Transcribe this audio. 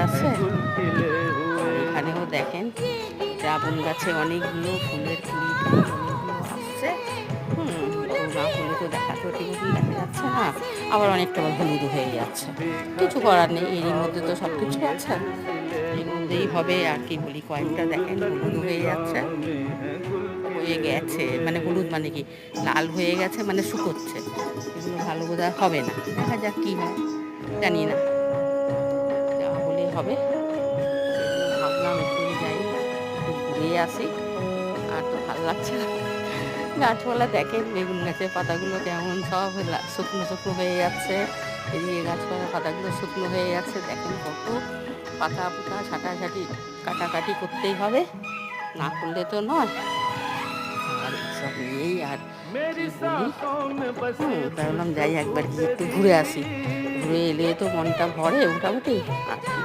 আছে। এখানেও দেখেন ড্রাগন গাছে অনেকগুলো ফুলের কুড়ি অনেকগুলো আসছে। বড় না হলে তো দেখাতে ঠিক মতন দেখা যাচ্ছে না, আবার অনেকটা হলুদ হয়ে যাচ্ছে। কিছু করার নেই, এরই মধ্যে তো সব কিছু আছে, এর মধ্যেই হবে। আর কি বলি, কয়েকটা দেখেন হলুদ হয়ে যাচ্ছে, হয়ে গেছে মানে হলুদ মানে কি লাল হয়ে গেছে মানে শুকোচ্ছে। এগুলো ভালো বোধহয় হবে না, দেখা যাক কি হয়, জানি না। যাওয়া হলে হবে, সেজন্য ভাবলাম একটু যাই, একটু ঘুরে আসি। আর তো ভালো লাগছে না। গাছপালা দেখেন, বেগুন গাছের পাতাগুলো কেমন সব শুকনো শুকনো হয়ে যাচ্ছে। এদিকে গাছপালার পাতাগুলো শুকনো হয়ে যাচ্ছে, দেখেন কত পাতা পুতা ছাটাছাটি কাটাকাটি করতেই হবে, না করলে তো নয়। আর এইসব নিয়েই আর কি বলি, ভাবলাম যাই একবার গিয়ে একটু ঘুরে আসি। ঘুরে এলে তো মনটা ভরে মোটামুটি। আর কি